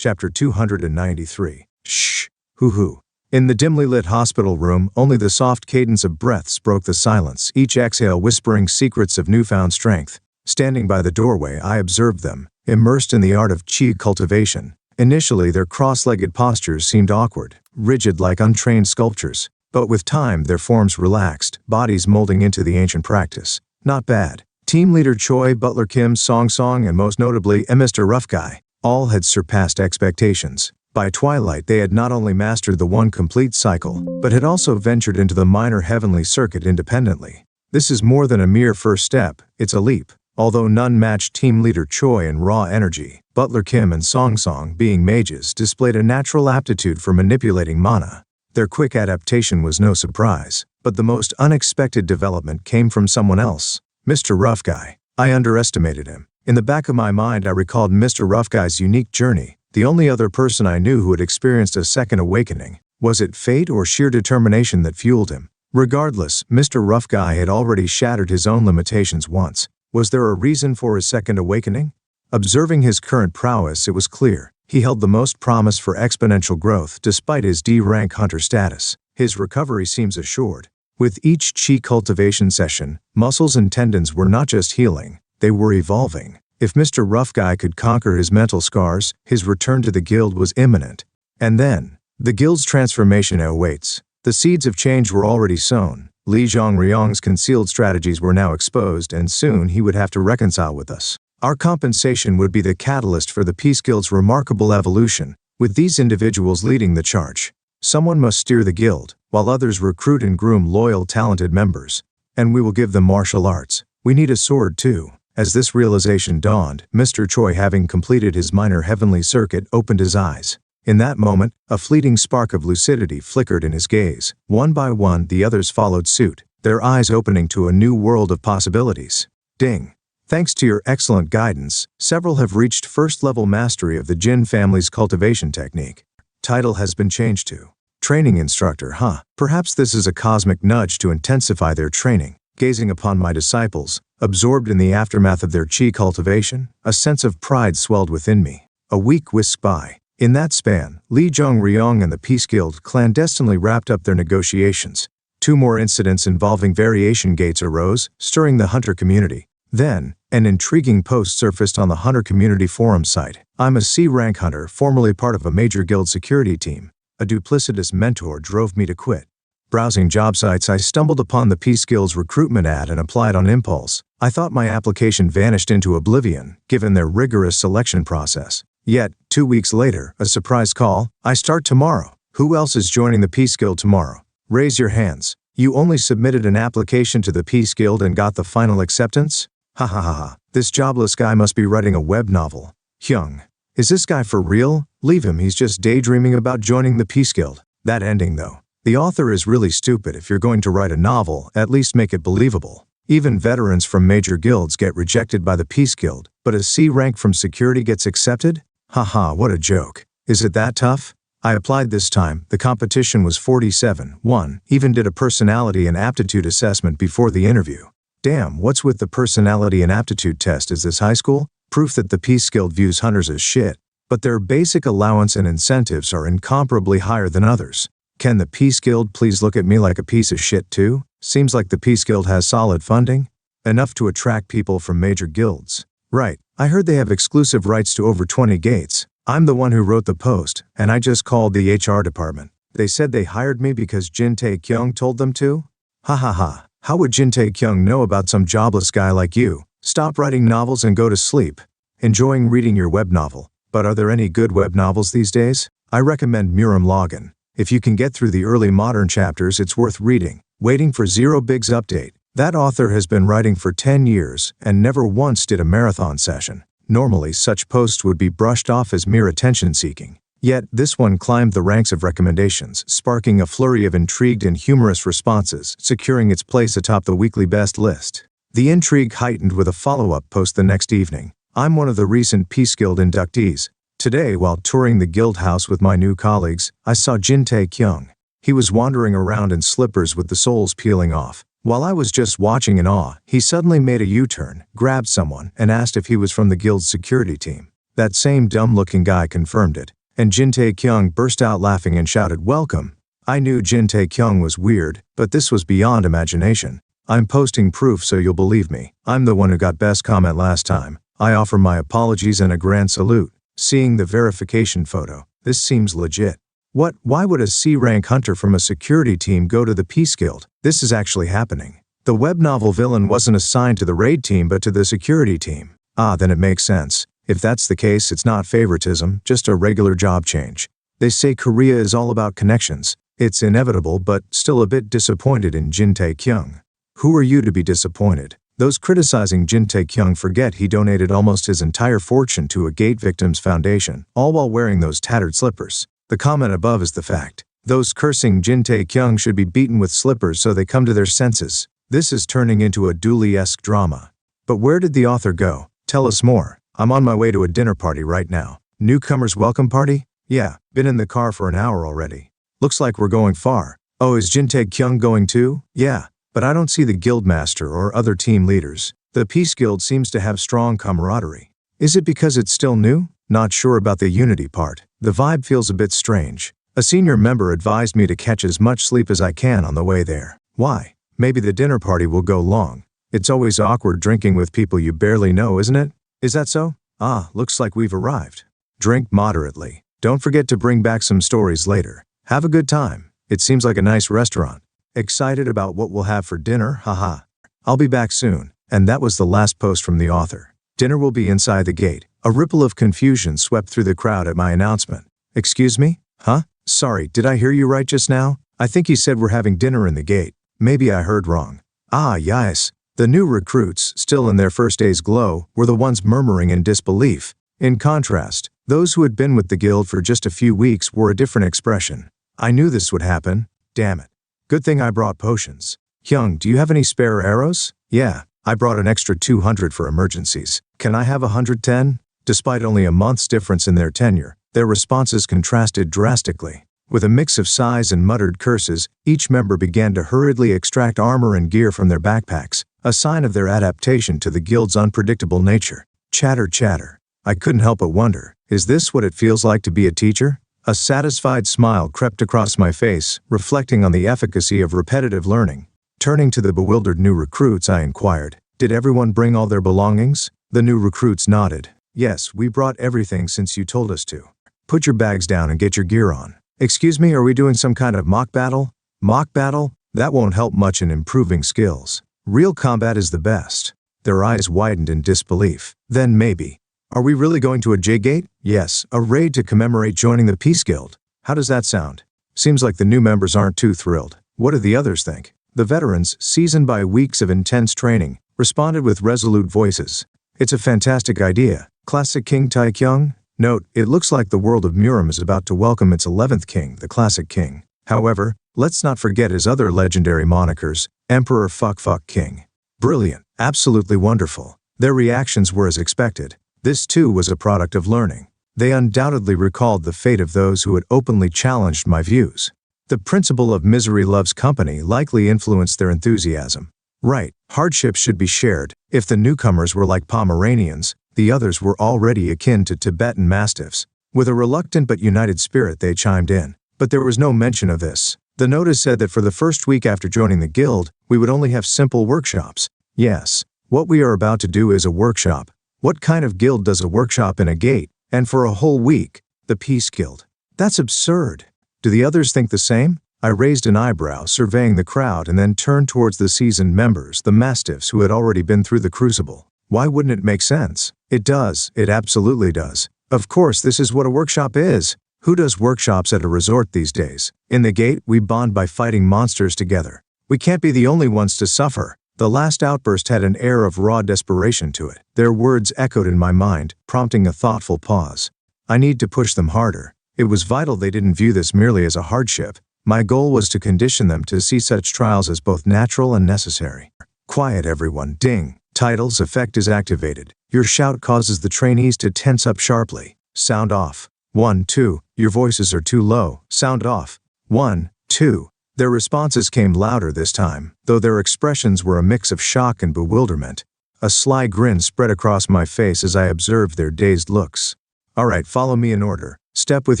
Chapter 293. Shh. Hoo-hoo. In the dimly lit hospital room, only the soft cadence of breaths broke the silence, each exhale whispering secrets of newfound strength. Standing by the doorway, I observed them, immersed in the art of chi cultivation. Initially, their cross-legged postures seemed awkward, rigid like untrained sculptures. But with time, their forms relaxed, bodies molding into the ancient practice. Not bad. Team leader Choi, Butler Kim, Song Song, and most notably, Mr. Rough Guy, all had surpassed expectations. By twilight, they had not only mastered the one complete cycle, but had also ventured into the minor heavenly circuit independently. This is more than a mere first step, it's a leap. Although none matched team leader Choi in raw energy, Butler Kim and Song Song, being mages, displayed a natural aptitude for manipulating mana. Their quick adaptation was no surprise, but the most unexpected development came from someone else. Mr. Rough Guy. I underestimated him. In the back of my mind, I recalled Mr. Rough Guy's unique journey, the only other person I knew who had experienced a second awakening. Was it fate or sheer determination that fueled him? Regardless, Mr. Rough Guy had already shattered his own limitations once. Was there a reason for his second awakening? Observing his current prowess, it was clear. He held the most promise for exponential growth despite his D-rank hunter status. His recovery seems assured. With each chi cultivation session, muscles and tendons were not just healing, they were evolving. If Mr. Rough Guy could conquer his mental scars, his return to the guild was imminent. And then, the guild's transformation awaits. The seeds of change were already sown. Li Zhongryong's concealed strategies were now exposed, and soon he would have to reconcile with us. Our compensation would be the catalyst for the Peace Guild's remarkable evolution, with these individuals leading the charge. Someone must steer the guild, while others recruit and groom loyal, talented members. And we will give them martial arts. We need a sword too. As this realization dawned, Mr. Choi, having completed his minor heavenly circuit, opened his eyes. In that moment, a fleeting spark of lucidity flickered in his gaze. One by one, the others followed suit, their eyes opening to a new world of possibilities. Ding. Thanks to your excellent guidance, several have reached first-level mastery of the Jin family's cultivation technique. Title has been changed to Training Instructor, huh? Perhaps this is a cosmic nudge to intensify their training. Gazing upon my disciples, absorbed in the aftermath of their chi cultivation, a sense of pride swelled within me. A week whisked by. In that span, Li Zhongryong and the Peace Guild clandestinely wrapped up their negotiations. 2 more incidents involving variation gates arose, stirring the hunter community. Then, an intriguing post surfaced on the Hunter Community Forum site. I'm a C-rank hunter, formerly part of a major guild security team. A duplicitous mentor drove me to quit. Browsing job sites, I stumbled upon the Peace Guild's recruitment ad and applied on impulse. I thought my application vanished into oblivion, given their rigorous selection process. Yet, 2 weeks later, a surprise call. I start tomorrow. Who else is joining the Peace Guild tomorrow? Raise your hands. You only submitted an application to the Peace Guild and got the final acceptance? Ha ha ha ha. This jobless guy must be writing a web novel. Hyung. Is this guy for real? Leave him, he's just daydreaming about joining the Peace Guild. That ending though. The author is really stupid. If you're going to write a novel, at least make it believable. Even veterans from major guilds get rejected by the Peace Guild, but a C rank from security gets accepted? Haha, what a joke. Is it that tough? I applied this time. The competition was 47-1, even did a personality and aptitude assessment before the interview. Damn, what's with the personality and aptitude test? Is this high school? Proof that the Peace Guild views hunters as shit. But their basic allowance and incentives are incomparably higher than others. Can the Peace Guild please look at me like a piece of shit too? Seems like the Peace Guild has solid funding. Enough to attract people from major guilds. Right, I heard they have exclusive rights to over 20 gates. I'm the one who wrote the post, and I just called the HR department. They said they hired me because Jin Tae-kyung told them to? Ha ha ha. How would Jin Tae-kyung know about some jobless guy like you? Stop writing novels and go to sleep. Enjoying reading your web novel. But are there any good web novels these days? I recommend Murim Login. If you can get through the early modern chapters, it's worth reading. Waiting for Zero Big's update. That author has been writing for 10 years and never once did a marathon session. Normally, such posts would be brushed off as mere attention-seeking. Yet, this one climbed the ranks of recommendations, sparking a flurry of intrigued and humorous responses, securing its place atop the weekly best list. The intrigue heightened with a follow-up post the next evening. I'm one of the recent Peace Guild inductees. Today, while touring the guild house with my new colleagues, I saw Jin Tae-kyung. He was wandering around in slippers with the soles peeling off. While I was just watching in awe, he suddenly made a U-turn, grabbed someone, and asked if he was from the guild's security team. That same dumb-looking guy confirmed it, and Jin Tae-kyung burst out laughing and shouted, "Welcome." I knew Jin Tae-kyung was weird, but this was beyond imagination. I'm posting proof so you'll believe me. I'm the one who got best comment last time. I offer my apologies and a grand salute. Seeing the verification photo, this seems legit. What? Why would a C-rank hunter from a security team go to the Peace Guild? This is actually happening. The web novel villain wasn't assigned to the raid team but to the security team. Ah, then it makes sense. If that's the case, it's not favoritism, just a regular job change. They say Korea is all about connections. It's inevitable, but still a bit disappointed in Jin Tae-kyung. Who are you to be disappointed? Those criticizing Jin Tae-kyung forget he donated almost his entire fortune to a Gate Victims Foundation, all while wearing those tattered slippers. The comment above is the fact. Those cursing Jin Tae-kyung should be beaten with slippers so they come to their senses. This is turning into a Dooley-esque drama. But where did the author go? Tell us more. I'm on my way to a dinner party right now. Newcomers welcome party? Yeah, been in the car for an hour already. Looks like we're going far. Oh, is Jin Tae-kyung going too? Yeah. But I don't see the guildmaster or other team leaders. The Peace Guild seems to have strong camaraderie. Is it because it's still new? Not sure about the unity part. The vibe feels a bit strange. A senior member advised me to catch as much sleep as I can on the way there. Why? Maybe the dinner party will go long. It's always awkward drinking with people you barely know, isn't it? Is that so? Ah, looks like we've arrived. Drink moderately. Don't forget to bring back some stories later. Have a good time. It seems like a nice restaurant. Excited about what we'll have for dinner, haha. I'll be back soon. And that was the last post from the author. Dinner will be inside the gate. A ripple of confusion swept through the crowd at my announcement. Excuse me? Huh? Sorry, did I hear you right just now? I think you said we're having dinner in the gate. Maybe I heard wrong. Ah, yes. The new recruits, still in their first day's glow, were the ones murmuring in disbelief. In contrast, those who had been with the guild for just a few weeks wore a different expression. I knew this would happen. Damn it. Good thing I brought potions. Hyung, do you have any spare arrows? Yeah, I brought an extra 200 for emergencies. Can I have 110? Despite only a month's difference in their tenure, their responses contrasted drastically. With a mix of sighs and muttered curses, each member began to hurriedly extract armor and gear from their backpacks, a sign of their adaptation to the guild's unpredictable nature. Chatter, chatter. I couldn't help but wonder, is this what it feels like to be a teacher? A satisfied smile crept across my face, reflecting on the efficacy of repetitive learning. Turning to the bewildered new recruits, I inquired, did everyone bring all their belongings? The new recruits nodded. Yes, we brought everything since you told us to. Put your bags down and get your gear on. Excuse me, are we doing some kind of mock battle? Mock battle? That won't help much in improving skills. Real combat is the best. Their eyes widened in disbelief. Then maybe. Are we really going to a J-Gate? Yes, a raid to commemorate joining the Peace Guild. How does that sound? Seems like the new members aren't too thrilled. What do the others think? The veterans, seasoned by weeks of intense training, responded with resolute voices. It's a fantastic idea. Classic King Tae-kyung? Note, it looks like the world of Murim is about to welcome its 11th king, the Classic King. However, let's not forget his other legendary monikers, Emperor Fuck King. Brilliant. Absolutely wonderful. Their reactions were as expected. This too was a product of learning. They undoubtedly recalled the fate of those who had openly challenged my views. The principle of misery loves company likely influenced their enthusiasm. Right, hardships should be shared. If the newcomers were like Pomeranians, the others were already akin to Tibetan Mastiffs. With a reluctant but united spirit they chimed in. But there was no mention of this. The notice said that for the first week after joining the guild, we would only have simple workshops. Yes, what we are about to do is a workshop. What kind of guild does a workshop in a gate, and for a whole week? The Peace Guild. That's absurd. Do the others think the same? I raised an eyebrow, surveying the crowd, and then turned towards the seasoned members, the Mastiffs who had already been through the crucible. Why wouldn't it make sense? It does. It absolutely does. Of course, this is what a workshop is. Who does workshops at a resort these days? In the gate, we bond by fighting monsters together. We can't be the only ones to suffer. The last outburst had an air of raw desperation to it. Their words echoed in my mind, prompting a thoughtful pause. I need to push them harder. It was vital they didn't view this merely as a hardship. My goal was to condition them to see such trials as both natural and necessary. Quiet everyone, ding. Titles effect is activated. Your shout causes the trainees to tense up sharply. Sound off. 1, 2. Your voices are too low. Sound off. 1, 2. Their responses came louder this time, though their expressions were a mix of shock and bewilderment. A sly grin spread across my face as I observed their dazed looks. Alright, follow me in order. Step with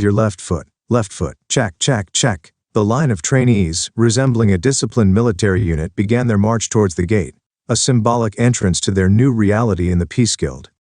your left foot, check, check, check. The line of trainees, resembling a disciplined military unit, began their march towards the gate, a symbolic entrance to their new reality in the Peace Guild.